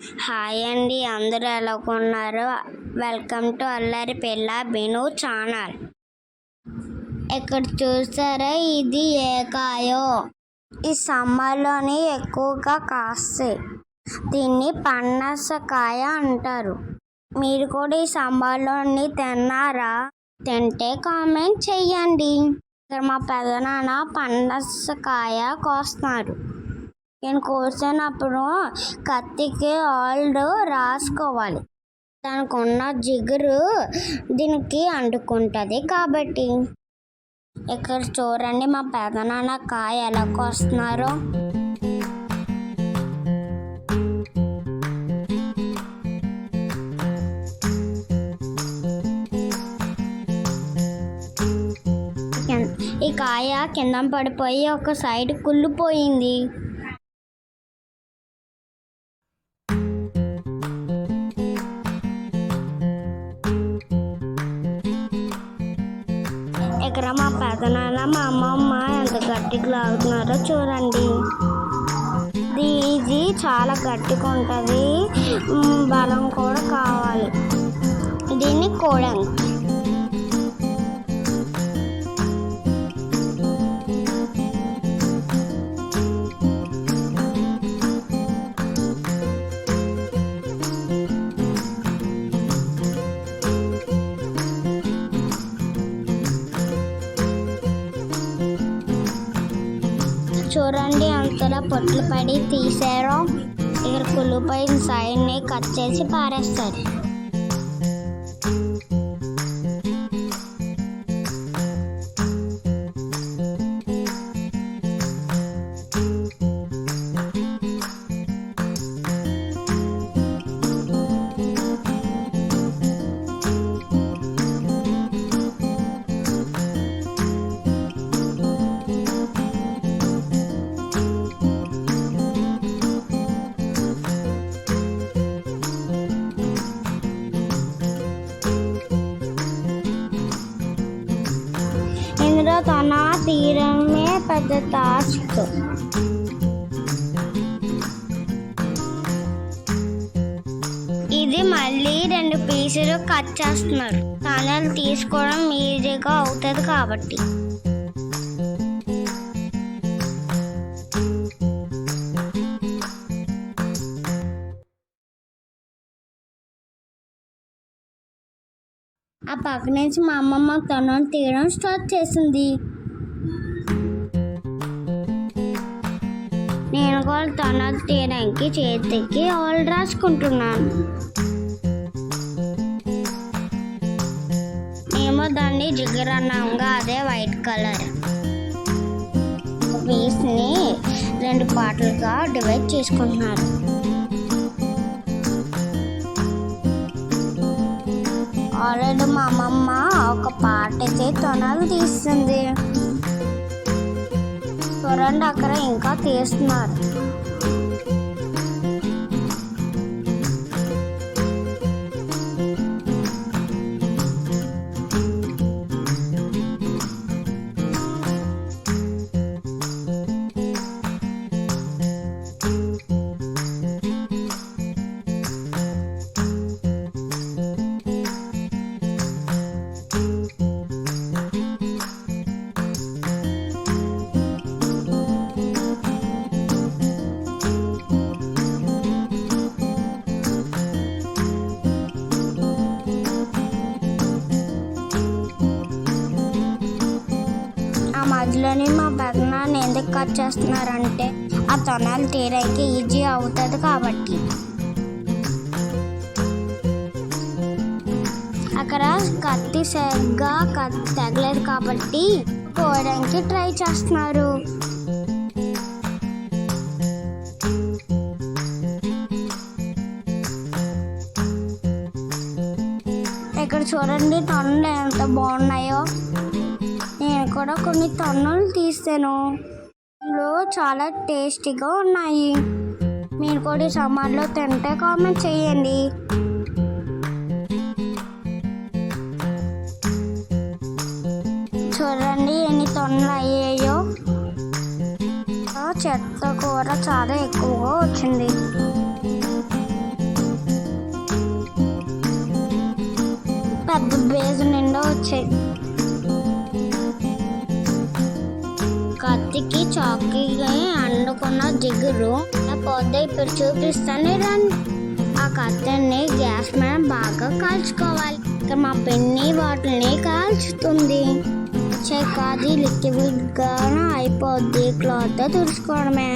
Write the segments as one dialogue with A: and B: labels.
A: Hi అండి, అందరూ ఎలా ఉన్నారు? వెల్కమ్ టు అల్లరి పిల్ల బిను ఛానల్. ఇక్కడ చూసారా, ఇది ఏ కాయో? ఈ సమ్మర్లోని ఎక్కువగా కాస్తాయి. దీన్ని పనసకాయ అంటారు. మీరు కూడా ఈ సమ్మర్లోని తిన్నారా? తింటే కామెంట్ చెయ్యండి. ఇక్కడ మా పెదనాన్న పనసకాయ కోస్తున్నారు. నేను కోసినప్పుడు కత్తికి ఆయిల్ రాసుకోవాలి. దానికి ఉన్న జిగురు దీనికి అంటుకుంటుంది కాబట్టి. ఇక్కడ చూడండి, మా పెదనాన్న కాయ ఎలా కోస్తున్నారో. ఈ కాయ కింద పడిపోయి ఒక సైడ్ కుళ్ళిపోయింది. ఇక్కడ మా పెదనాన్న మా అమ్మమ్మ ఎంత గట్టిగా లాగుతున్నారో చూడండి. ఇది చాలా గట్టిగా ఉంటుంది, బలం కూడా కావాలి. దీన్ని కోడంగి. చూడండి, అంతలా పొట్లు పడి తీసారో. ఇక్కడ కుళ్ళిపోయిన సైడ్ని కట్ చేసి పారేస్తారు. ఇందులో తన తీరమే పెద్ద టాస్క్. ఇది మళ్ళీ 2 పీసులు కట్ చేస్తున్నారు. తనలు తీసుకోవడం ఈజీగా అవుతుంది కాబట్టి. ఆ పక్క నుంచి మా అమ్మమ్మ తనను తీయడం స్టార్ట్ చేసింది. నేను కూడా తనలు తీయడానికి చేతికి ఆయిల్ రాసుకుంటున్నాను. ఏమో దాన్ని జిగురన్నంగా, అదే వైట్ కలర్ పీస్ని 2 పార్ట్లుగా డివైడ్ చేసుకుంటున్నారు. ఆల్రెడీ మా అమ్మమ్మ ఒక పార్ట్కి తొనలు తీస్తుంది. చూడండి, అక్కడ ఇంకా తీస్తున్నారు. మధ్యలోని మా పెదనాన్న ఎందుకు కట్ చేస్తున్నారంటే ఆ తొనలు తీయడానికి ఈజీ అవుతుంది కాబట్టి. అక్కడ కత్తి సరిగ్గా తగలేదు కాబట్టి కోయడానికి ట్రై చేస్తున్నారు. ఇక్కడ చూడండి, తొనలు ఎంత బాగున్నాయో. నేను కూడా కొన్ని తొనలు తీసాను. ఇందులో చాలా టేస్టీగా ఉన్నాయి. మీరు కూడా ఈ సమ్మర్లో తింటే కామెంట్ చేయండి. చూడండి ఎన్ని తొనలు అయ్యాయో. చెత్త కూర చాలా ఎక్కువగా వచ్చింది. కత్తికి చాకి అండుకున్న జిగురు పోతే ఇప్పుడు చూపిస్తాను రండి. ఆ కత్తిని గ్యాస్ మీద బాగా కాల్చుకోవాలి. ఇక మా పిన్ని వాటిని కాల్చుతుంది. చెక్కది లిక్విడ్గా అయిపోద్ది, క్లాత్తో తుడుచుకోవడమే.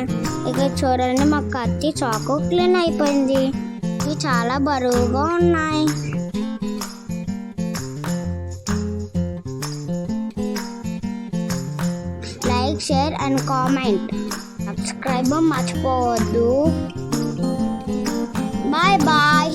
A: ఇక చూడండి మా కత్తి చాకు క్లీన్ అయిపోయింది. ఇవి చాలా బరువుగా ఉన్నాయి. Like, share and comment. Subscribe మర్చిపోవద్దు. Bye bye.